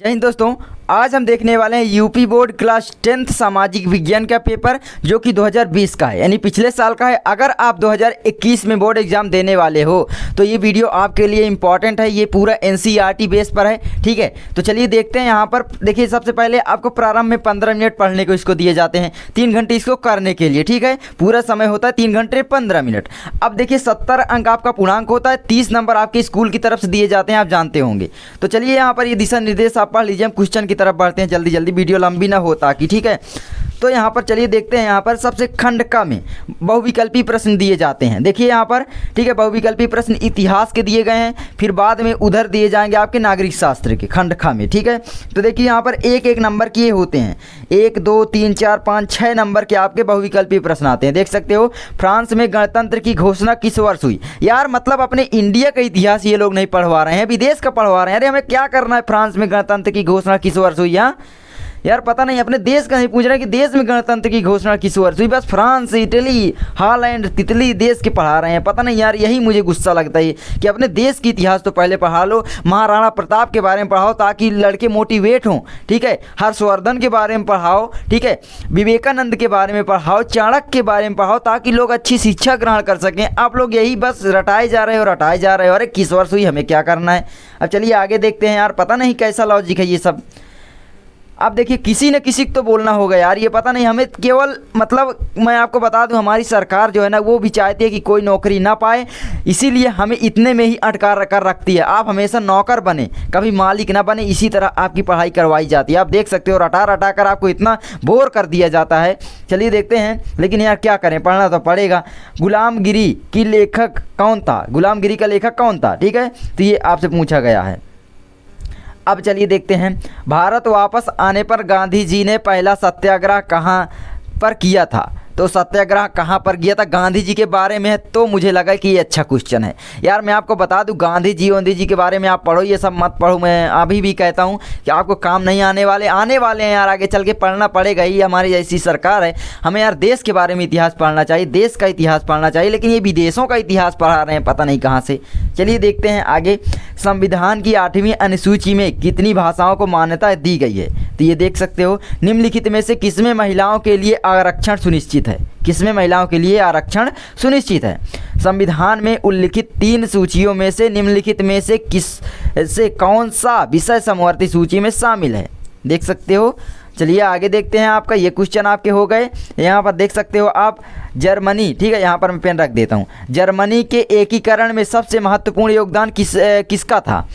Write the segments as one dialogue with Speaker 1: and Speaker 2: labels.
Speaker 1: जय हिंद दोस्तों। आज हम देखने वाले हैं यूपी बोर्ड क्लास 10th सामाजिक विज्ञान का पेपर जो कि 2020 का है, यानी पिछले साल का है। अगर आप 2021 में बोर्ड एग्जाम देने वाले हो तो ये वीडियो आपके लिए इम्पॉर्टेंट है। ये पूरा एनसीईआरटी बेस पर है, ठीक है। तो चलिए देखते हैं। यहाँ पर देखिए, सबसे पहले आपको प्रारंभ में 15 मिनट पढ़ने को इसको दिए जाते हैं, 3 घंटे इसको करने के लिए, ठीक है। पूरा समय होता है 3 घंटे 15 मिनट। अब देखिए 70 अंक आपका पूर्णांक होता है, 30 नंबर आपके स्कूल की तरफ से दिए जाते हैं, आप जानते होंगे। तो चलिए यहाँ पर ये दिशा निर्देश आप पढ़ लीजिए। हम क्वेश्चन की तरफ बढ़ते हैं जल्दी जल्दी, वीडियो लंबी ना हो ताकि, ठीक है। तो यहाँ पर चलिए देखते हैं। यहाँ पर सबसे खंड क में बहुविकल्पी प्रश्न दिए जाते हैं। देखिए यहाँ पर, ठीक है, बहुविकल्पी प्रश्न इतिहास के दिए गए हैं, फिर बाद में उधर दिए जाएंगे आपके नागरिक शास्त्र के खंड ख में, ठीक है। तो देखिए यहाँ पर एक एक नंबर के होते हैं, 1 2 3 4 5 6 नंबर के आपके बहुविकल्पी प्रश्न आते हैं। देख सकते हो, फ्रांस में गणतंत्र की घोषणा किस वर्ष हुई। यार मतलब अपने इंडिया का इतिहास ये लोग नहीं पढ़वा रहे हैं, विदेश का पढ़वा रहे हैं। अरे हमें क्या करना है, फ्रांस में गणतंत्र की घोषणा किस वर्ष हुई। यहाँ यार पता नहीं, अपने देश का नहीं पूछ रहे कि देश में गणतंत्र की घोषणा किस वर्ष हुई। बस फ्रांस, इटली, हॉलैंड, तितली देश के पढ़ा रहे हैं। पता नहीं यार, यही मुझे गुस्सा लगता है कि अपने देश की इतिहास तो पहले पढ़ा लो। महाराणा प्रताप के बारे में पढ़ाओ ताकि लड़के मोटिवेट हों, ठीक है। हर्षवर्धन के बारे में पढ़ाओ, ठीक है। विवेकानंद के बारे में पढ़ाओ, चाणक्य के बारे में पढ़ाओ ताकि लोग अच्छी शिक्षा ग्रहण कर सकें। आप लोग यही बस रटाए जा रहे हो, रटाए जा रहे हो। अरे किस वर्ष हुई, हमें क्या करना है। अब चलिए आगे देखते हैं। यार पता नहीं कैसा लॉजिक है ये सब। अब देखिए, किसी न किसी को तो बोलना होगा यार। ये पता नहीं, हमें केवल मतलब मैं आपको बता दूं, हमारी सरकार जो है ना वो भी चाहती है कि कोई नौकरी ना पाए, इसीलिए हमें इतने में ही अटका कर रखती है। आप हमेशा नौकर बने, कभी मालिक ना बने, इसी तरह आपकी पढ़ाई करवाई जाती है। आप देख सकते हो, रटा रटा कर आपको इतना बोर कर दिया जाता है। चलिए देखते हैं, लेकिन यार क्या करें, पढ़ना तो पड़ेगा। गुलामगिरी की लेखक कौन था, गुलामगिरी का लेखक कौन था, ठीक है। तो ये आपसे पूछा गया है। अब चलिए देखते हैं, भारत वापस आने पर गांधी जी ने पहला सत्याग्रह कहाँ पर किया था। तो सत्याग्रह कहाँ पर किया था, गांधी जी के बारे में है। तो मुझे लगा कि ये अच्छा क्वेश्चन है यार। मैं आपको बता दूं, गांधी जी के बारे में आप पढ़ो, ये सब मत पढ़ो। मैं अभी भी कहता हूँ कि आपको काम नहीं आने वाले हैं यार। आगे चल के पढ़ना पड़ेगा ही, हमारी जैसी सरकार है। हमें यार देश के बारे में इतिहास पढ़ना चाहिए, देश का इतिहास पढ़ना चाहिए, लेकिन ये विदेशों का इतिहास पढ़ा रहे हैं पता नहीं कहाँ से। चलिए देखते हैं आगे। संविधान की 8वीं अनुसूची में कितनी भाषाओं को मान्यता दी गई है। तो ये देख सकते हो, निम्नलिखित में से किसमें महिलाओं के लिए आरक्षण सुनिश्चित है, किसमें महिलाओं के लिए आरक्षण सुनिश्चित है। संविधान में उल्लिखित 3 सूचियों में से निम्नलिखित में से किस से कौन सा विषय समवर्ती सूची में शामिल है, देख सकते हो। चलिए आगे देखते हैं। आपका ये क्वेश्चन आपके हो गए। यहाँ पर देख सकते हो आप, जर्मनी, ठीक है, यहाँ पर मैं पेन रख देता हूँ। जर्मनी के एकीकरण में सबसे महत्वपूर्ण योगदान किसका था।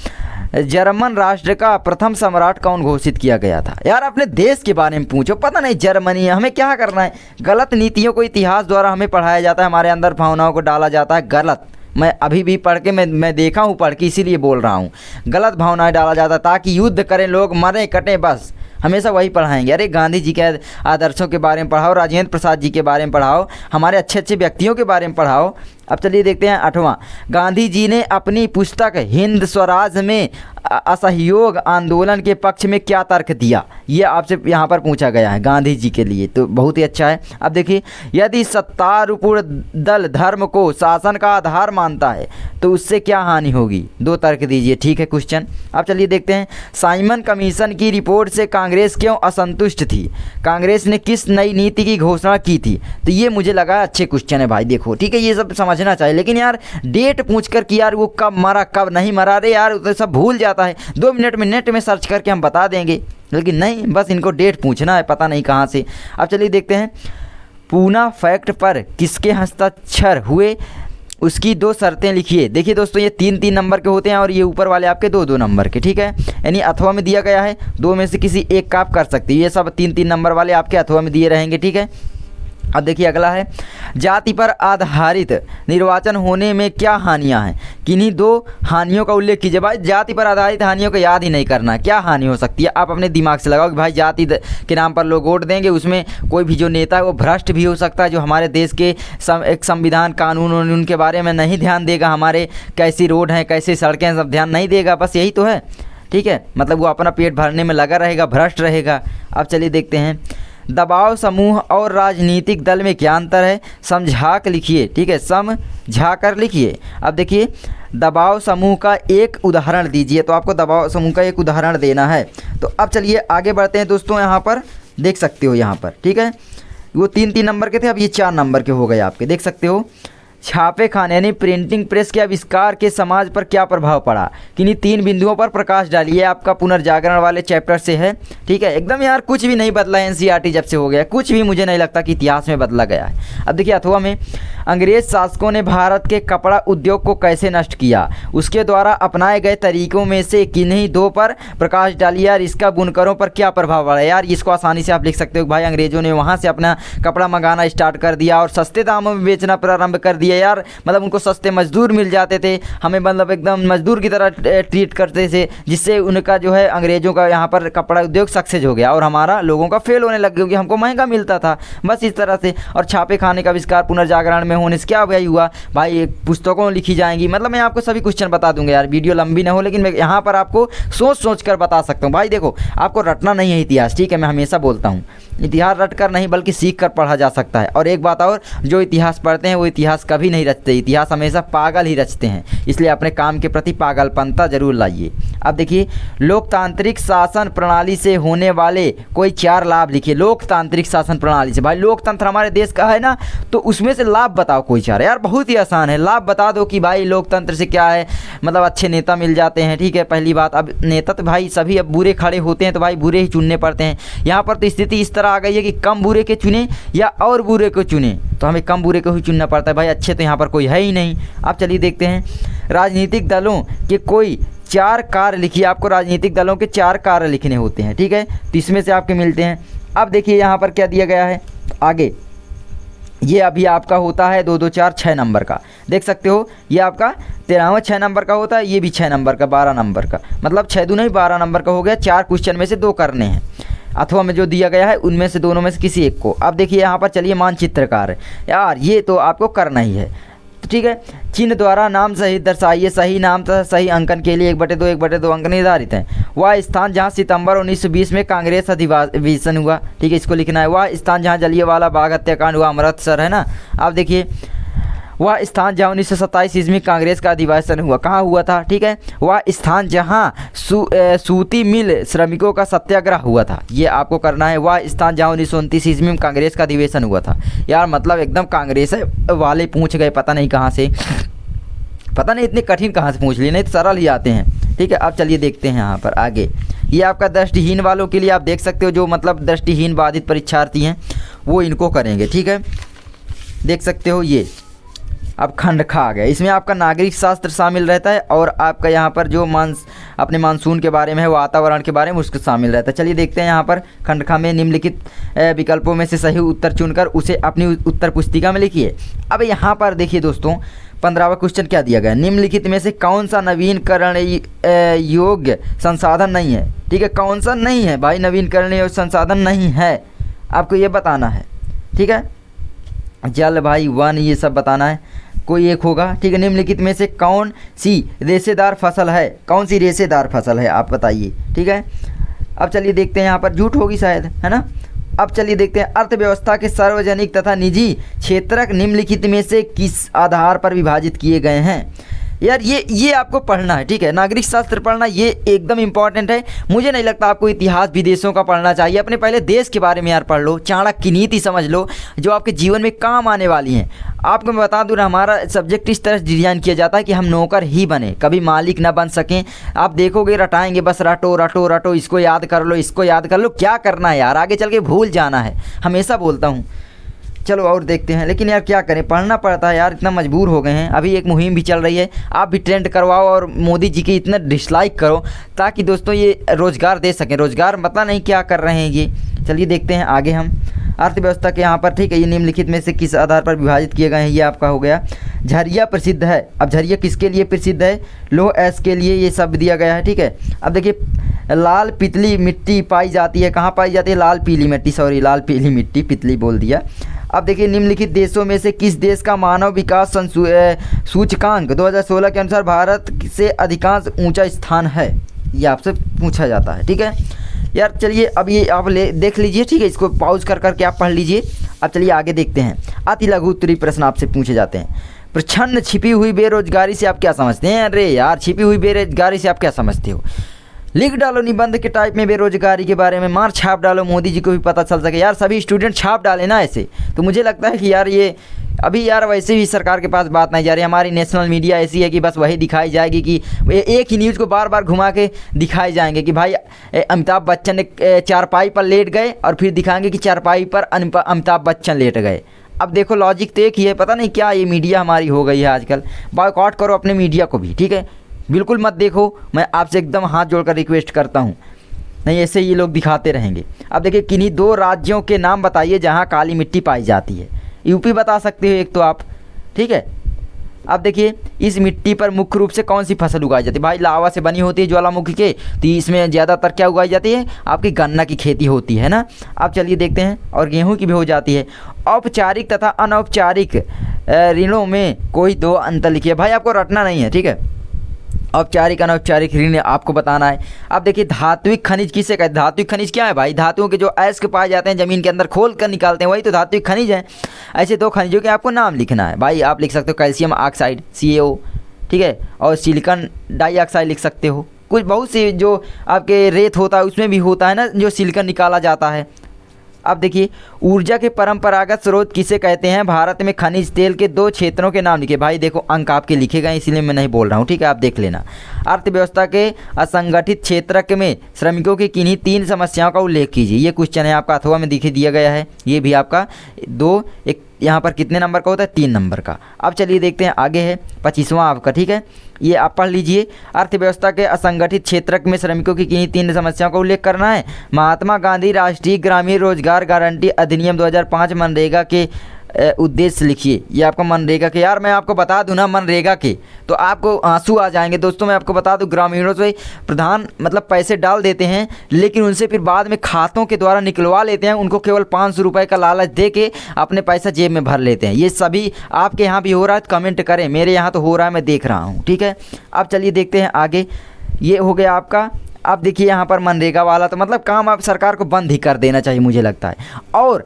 Speaker 1: जर्मन राष्ट्र का प्रथम सम्राट कौन घोषित किया गया था। यार अपने देश के बारे में पूछो, पता नहीं जर्मनी, हमें क्या करना है। गलत नीतियों को इतिहास द्वारा हमें पढ़ाया जाता है, हमारे अंदर भावनाओं को डाला जाता है गलत। मैं अभी भी पढ़ के मैं देखा हूँ, पढ़ के इसीलिए बोल रहा हूँ। गलत भावनाएं डाला जाता है ताकि युद्ध करें लोग, मरें कटें, बस हमेशा वही पढ़ाएंगे। अरे गांधी जी के आदर्शों के बारे में पढ़ाओ, राजेंद्र प्रसाद जी के बारे में पढ़ाओ, हमारे अच्छे अच्छे व्यक्तियों के बारे में पढ़ाओ। अब चलिए देखते हैं 8वां। गांधी जी ने अपनी पुस्तक हिंद स्वराज में असहयोग आंदोलन के पक्ष में क्या तर्क दिया। ये आपसे यहाँ पर पूछा गया है गांधी जी के लिए, तो बहुत ही अच्छा है। अब देखिए, यदि सत्तारूढ़ दल धर्म को शासन का आधार मानता है तो उससे क्या हानि होगी, 2 तर्क दीजिए, ठीक है क्वेश्चन। अब चलिए देखते हैं, साइमन कमीशन की रिपोर्ट से कांग्रेस क्यों असंतुष्ट थी, कांग्रेस ने किस नई नीति की घोषणा की थी। तो ये मुझे लगा अच्छे क्वेश्चन है भाई, देखो, ठीक है, ये सब समझना चाहिए। लेकिन यार डेट पूछ कर कि यार वो कब मरा कब नहीं मरा, रे यार तो सब भूल जाता है। 2 मिनट में नेट में सर्च करके हम बता देंगे, लेकिन नहीं, बस इनको डेट पूछना है, पता नहीं कहाँ से। अब चलिए देखते हैं, पूना फैक्ट पर किसके हस्ताक्षर हुए, उसकी 2 शर्तें लिखिए। देखिए दोस्तों, ये 3-3 नंबर के होते हैं और ये ऊपर वाले आपके 2-2 नंबर के, ठीक है। यानी अथवा में दिया गया है, 2 में से किसी एक का आप कर सकते हैं। ये सब 3-3 नंबर वाले आपके अथवा में दिए रहेंगे, ठीक है। अब देखिए अगला है, जाति पर आधारित निर्वाचन होने में क्या हानियां हैं, किन्हीं 2 हानियों का उल्लेख कीजिए। भाई जाति पर आधारित हानियों को याद ही नहीं करना, क्या हानि हो सकती है आप अपने दिमाग से लगाओ कि भाई जाति के नाम पर लोग वोट देंगे, उसमें कोई भी जो नेता है वो भ्रष्ट भी हो सकता है, जो हमारे देश के एक संविधान कानून उनके बारे में नहीं ध्यान देगा, हमारे कैसी रोड हैं कैसी सड़कें सब ध्यान नहीं देगा, बस यही तो है, ठीक है। मतलब वो अपना पेट भरने में लगा रहेगा, भ्रष्ट रहेगा। अब चलिए देखते हैं, दबाव समूह और राजनीतिक दल में क्या अंतर है, समझा कर लिखिए। ठीक है, समझा कर लिखिए। अब देखिए दबाव समूह का एक उदाहरण दीजिए, तो आपको दबाव समूह का एक उदाहरण देना है। तो अब चलिए आगे बढ़ते हैं दोस्तों। यहाँ पर देख सकते हो यहाँ पर, ठीक है, वो 3-3 नंबर के थे, अब ये 4 नंबर के हो गए आपके, देख सकते हो। छापे खाने यानी प्रिंटिंग प्रेस के आविष्कार के समाज पर क्या प्रभाव पड़ा, किन्हीं 3 बिंदुओं पर प्रकाश डालिए। आपका पुनर्जागरण वाले चैप्टर से है। ठीक है, एकदम यार कुछ भी नहीं बदला है एनसीईआरटी जब से हो गया, कुछ भी मुझे नहीं लगता कि इतिहास में बदला गया है। अब देखिए अथवा में अंग्रेज शासकों ने भारत के कपड़ा उद्योग को कैसे नष्ट किया, उसके द्वारा अपनाए गए तरीकों में से किन्हीं 2 पर प्रकाश डालिए। यार इसका बुनकरों पर क्या प्रभाव पड़ा, यार इसको आसानी से आप लिख सकते हो। भाई अंग्रेजों ने वहाँ से अपना कपड़ा मंगाना स्टार्ट कर दिया और सस्ते दामों में बेचना प्रारंभ कर दिया। यार मतलब उनको सस्ते मजदूर मिल जाते थे, हमें मतलब एकदम मजदूर की तरह ट्रीट करते थे, जिससे उनका जो है अंग्रेजों का यहाँ पर कपड़ा उद्योग सक्सेस हो गया और हमारा लोगों का फेल होने लग गया क्योंकि हमको महंगा मिलता था, बस इस तरह से। और छापे खाने का आविष्कार पुनर्जागरण में होने से क्या भाई हुआ, भाई पुस्तकों लिखी जाएंगी। मतलब मैं आपको सभी क्वेश्चन बता दूंगा यार, वीडियो लंबी ना हो, लेकिन मैं यहाँ पर आपको सोच सोच कर बता सकता हूँ। भाई देखो आपको रटना नहीं है इतिहास, ठीक है, मैं हमेशा बोलता हूँ इतिहास रट कर नहीं बल्कि सीख कर पढ़ा जा सकता है। और एक बात और, जो इतिहास पढ़ते हैं वो इतिहास कभी नहीं रचते, इतिहास हमेशा पागल ही रचते हैं, इसलिए अपने काम के प्रति पागलपनता जरूर लाइए। अब देखिए लोकतांत्रिक शासन प्रणाली से होने वाले कोई 4 लाभ लिखिए। लोकतांत्रिक शासन प्रणाली से, भाई लोकतंत्र हमारे देश का है ना, तो उसमें से लाभ बताओ कोई 4। यार बहुत ही आसान है, लाभ बता दो कि भाई लोकतंत्र से क्या है, मतलब अच्छे नेता मिल जाते हैं। ठीक है, पहली बात। अब नेता तो भाई सभी अब बुरे खड़े होते हैं तो भाई बुरे ही चुनने पड़ते हैं। यहाँ पर तो स्थिति इस तरह आ गई है कि कम बुरे के चुने या और बुरे को चुने, तो हमें कम बुरे को ही चुनना पड़ता है। भाई अच्छे तो यहाँ पर कोई है ही नहीं। अब चलिए देखते हैं राजनीतिक दलों के कोई 4 कार्य लिखिए। आपको राजनीतिक दलों के 4 कार्य लिखने होते हैं। ठीक है, तो इसमें से आपके मिलते हैं। अब देखिए यहाँ पर क्या दिया गया है आगे, ये अभी आपका होता है 2 2 4 6 नंबर का, देख सकते हो। ये आपका 13वां 6 नंबर का होता है, ये भी 6 नंबर का, 12 नंबर का, मतलब 6 दूनी 12 नंबर का हो गया। 4 क्वेश्चन में से 2 करने हैं, अथवा में जो दिया गया है उनमें से दोनों में से किसी एक को। अब देखिए यहाँ पर चलिए मानचित्रकार, यार ये तो आपको करना ही है। तो ठीक है, चिन्ह द्वारा नाम सही दर्शाइए। सही नाम तथा सही अंकन के लिए 1/2 1/2 अंक निर्धारित हैं। वह स्थान जहां सितंबर 1920 में कांग्रेस अधिवेशन हुआ, ठीक है, इसको लिखना है। वह स्थान जहां जलियांवाला बाग हत्याकांड हुआ, अमृतसर है ना। अब देखिए वह स्थान जहाँ 1927 ईस्वी में कांग्रेस का अधिवेशन हुआ, कहाँ हुआ था, ठीक है। वह स्थान जहाँ सूती मिल श्रमिकों का सत्याग्रह हुआ था, ये आपको करना है। वह स्थान जहाँ 1929 ईस्वी में कांग्रेस का अधिवेशन हुआ था। यार मतलब एकदम कांग्रेस वाले पूछ गए, पता नहीं कहाँ से, पता नहीं इतने कठिन कहाँ से पूछ लिए, नहीं तो सरल ही आते हैं। ठीक है, अब चलिए देखते हैं यहाँ पर आगे। ये आपका दृष्टिहीन वालों के लिए आप देख सकते हो, जो मतलब दृष्टिहीन बाधित परीक्षार्थी हैं वो इनको करेंगे। ठीक है, देख सकते हो ये अब खंड खा आ गया, इसमें आपका नागरिक शास्त्र शामिल रहता है और आपका यहाँ पर जो अपने मानसून के बारे में है, वातावरण के बारे में उसको शामिल रहता है। चलिए देखते हैं यहाँ पर खंड खा में निम्नलिखित विकल्पों में से सही उत्तर चुनकर उसे अपनी उत्तर पुस्तिका में लिखिए। अब यहाँ पर देखिए दोस्तों 15वां क्वेश्चन क्या दिया गया, निम्नलिखित में से कौन सा नवीनकरण योग्य संसाधन नहीं है। ठीक है, कौन सा नहीं है भाई, नवीनकरण योग्य संसाधन नहीं है, आपको ये बताना है। ठीक है, जल, भाई, वन, ये सब बताना है, कोई एक होगा। ठीक है, निम्नलिखित में से कौन सी रेशेदार फसल है, कौन सी रेशेदार फसल है आप बताइए। ठीक है, अब चलिए देखते हैं, यहाँ पर झूठ होगी शायद, है ना। अब चलिए देखते हैं अर्थव्यवस्था के सार्वजनिक तथा निजी क्षेत्रक निम्नलिखित में से किस आधार पर विभाजित किए गए हैं। यार ये आपको पढ़ना है। ठीक है, नागरिक शास्त्र पढ़ना ये एकदम इंपॉर्टेंट है। मुझे नहीं लगता आपको इतिहास विदेशों का पढ़ना चाहिए, अपने पहले देश के बारे में यार पढ़ लो, चाणक्य की नीति समझ लो जो आपके जीवन में काम आने वाली हैं। आपको मैं बता दूँ, हमारा सब्जेक्ट इस तरह डिज़ाइन किया जाता है कि हम नौकर ही बने, कभी मालिक ना बन सकें। आप देखोगे रटाएंगे, बस रटो रटो रटो, इसको याद कर लो, इसको याद कर लो, क्या करना है यार, आगे चल के भूल जाना है, हमेशा बोलता हूँ। चलो और देखते हैं, लेकिन यार क्या करें, पढ़ना पड़ता है यार, इतना मजबूर हो गए हैं। अभी एक मुहिम भी चल रही है, आप भी ट्रेंड करवाओ और मोदी जी की इतना डिसलाइक करो ताकि दोस्तों ये रोज़गार दे सकें। रोज़गार पता नहीं क्या कर रहे हैं ये। चलिए देखते हैं आगे हम अर्थव्यवस्था के यहाँ पर। ठीक है, ये निम्नलिखित में से किस आधार पर विभाजित किए गए हैं, ये आपका हो गया। झरिया प्रसिद्ध है, अब झरिया किसके लिए प्रसिद्ध है, लोह ऐश के लिए, ये सब दिया गया है। ठीक है, अब देखिए लाल पितली मिट्टी पाई जाती है, कहाँ पाई जाती है, लाल पीली मिट्टी, सॉरी लाल पीली मिट्टी, पितली बोल दिया। अब देखिए निम्नलिखित देशों में से किस देश का मानव विकास सूचकांक 2016 के अनुसार भारत से अधिकांश ऊंचा स्थान है, ये आपसे पूछा जाता है। ठीक है, यार चलिए अब ये आप देख लीजिए, ठीक है, इसको पॉज कर करके आप पढ़ लीजिए। अब चलिए आगे देखते हैं। अति लघु उत्तरीय प्रश्न आपसे पूछे जाते हैं। प्रच्छन्न छिपी हुई बेरोजगारी से आप क्या समझते हैं? अरे यार, छिपी हुई बेरोजगारी से आप क्या समझते हो? लिख डालो निबंध के टाइप में बेरोजगारी के बारे में, मार छाप डालो, मोदी जी को भी पता चल सके। यार सभी स्टूडेंट छाप डाले ना ऐसे, तो मुझे लगता है कि यार ये अभी यार वैसे भी सरकार के पास बात नहीं जा रही। हमारी नेशनल मीडिया ऐसी है कि बस वही दिखाई जाएगी कि एक ही न्यूज़ को बार बार घुमा के दिखाए जाएंगे कि भाई अमिताभ बच्चन चारपाई पर लेट गए, और फिर दिखाएंगे कि चारपाई पर अमिताभ बच्चन लेट गए। अब देखो लॉजिक तो एक ही है, पता नहीं क्या ये मीडिया हमारी हो गई है आजकल। बॉयकॉट करो अपने मीडिया को भी, ठीक है, बिल्कुल मत देखो। मैं आपसे एकदम हाथ जोड़कर रिक्वेस्ट करता हूँ, नहीं ऐसे ये लोग दिखाते रहेंगे। अब देखिए, किन्हीं 2 राज्यों के नाम बताइए जहाँ काली मिट्टी पाई जाती है। यूपी बता सकते हो एक तो आप, ठीक है। अब देखिए, इस मिट्टी पर मुख्य रूप से कौन सी फसल उगाई जाती है? भाई लावा से बनी होती है ज्वालामुखी के, तो इसमें ज़्यादातर क्या उगाई जाती है? आपकी गन्ना की खेती होती है ना। अब चलिए देखते हैं, और गेहूं की भी हो जाती है। औपचारिक तथा अनौपचारिक ऋणों में कोई 2 अंतर लिखिए। भाई आपको रटना नहीं है, ठीक है, औपचारिक अनौपचारिक ऋण आपको बताना है। अब देखिए, धात्विक खनिज किसे कहते हैं? धात्विक खनिज क्या है भाई? धातुओं के जो अयस्क पाए जाते हैं ज़मीन के अंदर, खोल कर निकालते हैं, वही तो धात्विक खनिज है। ऐसे 2 खनिजों के आपको नाम लिखना है। भाई आप लिख सकते हो कैल्शियम ऑक्साइड CaO, ठीक है, और सिलिकॉन डाइऑक्साइड लिख सकते हो। कुछ बहुत से जो आपके रेत होता है उसमें भी होता है ना, जो सिलिकॉन निकाला जाता है। अब देखिए, ऊर्जा के परंपरागत स्रोत किसे कहते हैं? भारत में खनिज तेल के 2 क्षेत्रों के नाम लिखे। भाई देखो अंक आपके लिखे गए, इसलिए मैं नहीं बोल रहा हूँ, ठीक है, आप देख लेना। अर्थव्यवस्था के असंगठित क्षेत्र में श्रमिकों की किन्हीं 3 समस्याओं का उल्लेख कीजिए। ये क्वेश्चन है आपका, अथवा में दिया गया है। ये भी आपका 2 एक यहाँ पर कितने नंबर का होता है? 3 नंबर का। अब चलिए देखते हैं, आगे है 25वां आपका, ठीक है, ये आप पढ़ लीजिए। अर्थव्यवस्था के असंगठित क्षेत्र में श्रमिकों की किन्हीं 3 समस्याओं का उल्लेख करना है। महात्मा गांधी राष्ट्रीय ग्रामीण रोजगार गारंटी अधिनियम 2005 मनरेगा के उद्देश्य लिखिए। ये आपका मनरेगा के, यार मैं आपको बता दूं ना मनरेगा के, तो आपको आंसू आ जाएंगे दोस्तों। मैं आपको बता दूं, ग्रामीणों से प्रधान मतलब पैसे डाल देते हैं, लेकिन उनसे फिर बाद में खातों के द्वारा निकलवा लेते हैं। उनको केवल 500 रुपये का लालच दे के अपने पैसा जेब में भर लेते हैं। ये सभी आपके यहाँ भी हो रहा है तो कमेंट करें, मेरे यहाँ तो हो रहा है, मैं देख रहा हूँ, ठीक है। अब चलिए देखते हैं आगे, ये हो गया आपका। अब देखिए यहाँ पर मनरेगा वाला तो मतलब काम आप सरकार को बंद ही कर देना चाहिए मुझे लगता है। और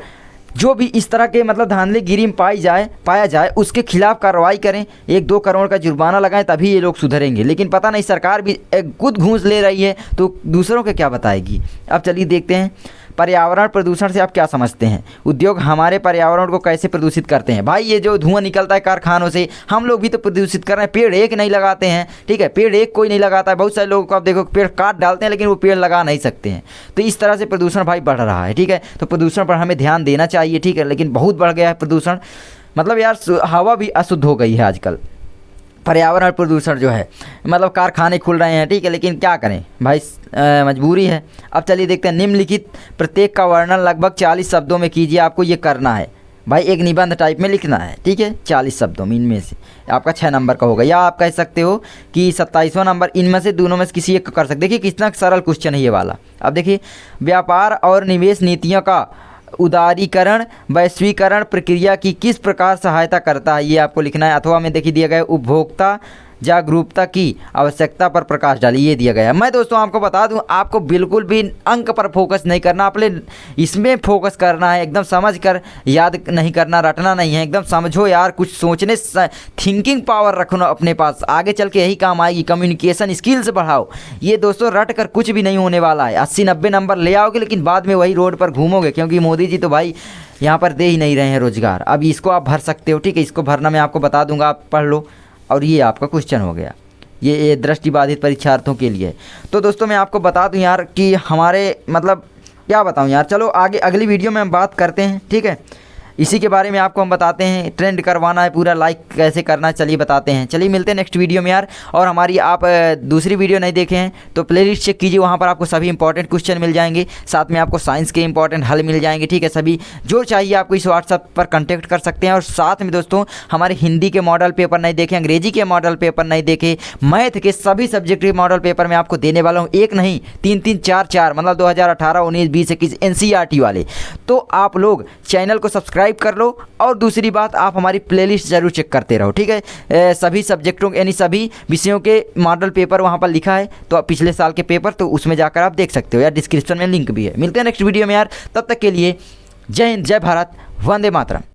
Speaker 1: जो भी इस तरह के मतलब धांधलीगिरी में पाया जाए उसके खिलाफ कार्रवाई करें, 1-2 करोड़ का जुर्माना लगाएं, तभी ये लोग सुधरेंगे। लेकिन पता नहीं सरकार भी खुद घूस ले रही है तो दूसरों के क्या बताएगी। अब चलिए देखते हैं, पर्यावरण प्रदूषण से आप क्या समझते हैं? उद्योग हमारे पर्यावरण को कैसे प्रदूषित करते हैं? भाई ये जो धुआं निकलता है कारखानों से, हम लोग भी तो प्रदूषित कर रहे हैं। पेड़ एक नहीं लगाते हैं, ठीक है, पेड़ एक कोई नहीं लगाता है। बहुत सारे लोगों को आप देखो पेड़ काट डालते हैं, लेकिन वो पेड़ लगा नहीं सकते हैं। तो इस तरह से प्रदूषण भाई बढ़ रहा है, ठीक है। तो प्रदूषण पर हमें ध्यान देना चाहिए, ठीक है, लेकिन बहुत बढ़ गया है प्रदूषण। मतलब यार हवा भी अशुद्ध हो गई है आजकल। पर्यावरण प्रदूषण जो है, मतलब कारखाने खुल रहे हैं, ठीक है, लेकिन क्या करें भाई, मजबूरी है। अब चलिए देखते हैं, निम्नलिखित प्रत्येक का वर्णन लगभग 40 शब्दों में कीजिए। आपको ये करना है भाई, एक निबंध टाइप में लिखना है, ठीक है, 40 शब्दों में। इनमें से आपका 6 नंबर का होगा, या आप कह सकते हो कि 27वां नंबर, इनमें से दोनों में से किसी एक का कर सकते। देखिए कितना सरल क्वेश्चन है ये वाला। अब देखिए, व्यापार और निवेश नीतियों का उदारीकरण वैश्वीकरण प्रक्रिया की किस प्रकार सहायता करता है? ये आपको लिखना है। अथवा में देखिए दिया गया है, उपभोक्ता जागरूकता की आवश्यकता पर प्रकाश डालिए, ये दिया गया है। मैं दोस्तों आपको बता दूं, आपको बिल्कुल भी अंक पर फोकस नहीं करना, अपने इसमें फोकस करना है, एकदम समझ कर याद नहीं करना, रटना नहीं है, एकदम समझो यार, कुछ सोचने थिंकिंग पावर रखो अपने पास, आगे चल के यही काम आएगी। कम्युनिकेशन स्किल्स बढ़ाओ। ये दोस्तों रट कर कुछ भी नहीं होने वाला है। 80-90 नंबर ले आओगे, लेकिन बाद में वही रोड पर घूमोगे, क्योंकि मोदी जी तो भाई यहाँ पर दे ही नहीं रहे हैं रोजगार। अब इसको आप भर सकते हो, ठीक है, इसको भरना मैं आपको बता दूंगा, आप पढ़ लो। और ये आपका क्वेश्चन हो गया, ये दृष्टिबाधित परीक्षार्थियों के लिए। तो दोस्तों मैं आपको बता दूं यार कि हमारे मतलब क्या बताऊं यार, चलो आगे अगली वीडियो में हम बात करते हैं, ठीक है। इसी के बारे में आपको हम बताते हैं, ट्रेंड करवाना है पूरा, लाइक कैसे करना है, चलिए बताते हैं। चलिए मिलते हैं नेक्स्ट वीडियो में यार। और हमारी आप दूसरी वीडियो नहीं देखे हैं तो प्लेलिस्ट चेक कीजिए, वहाँ पर आपको सभी इंपॉर्टेंट क्वेश्चन मिल जाएंगे, साथ में आपको साइंस के इंपॉर्टेंट हल मिल जाएंगे, ठीक है। सभी जो चाहिए आपको इस व्हाट्सएप पर कॉन्टैक्ट कर सकते हैं। और साथ में दोस्तों हमारे हिंदी के मॉडल पेपर नहीं देखे, अंग्रेजी के मॉडल पेपर नहीं देखे, मैथ के सभी सब्जेक्ट के मॉडल पेपर मैं आपको देने वाला हूँ, एक नहीं 3-3 4-4, मतलब 2018, 19, 20, 21 NCERT वाले। तो आप लोग चैनल को सब्सक्राइब सब्सक्राइब कर लो। और दूसरी बात, आप हमारी प्लेलिस्ट ज़रूर चेक करते रहो, ठीक है। सभी सब्जेक्टों यानी सभी विषयों के मॉडल पेपर वहाँ पर लिखा है, तो पिछले साल के पेपर, तो उसमें जाकर आप देख सकते हो यार, डिस्क्रिप्शन में लिंक भी है। मिलते हैं नेक्स्ट वीडियो में यार, तब तक के लिए जय हिंद, जय भारत, वंदे मातरम।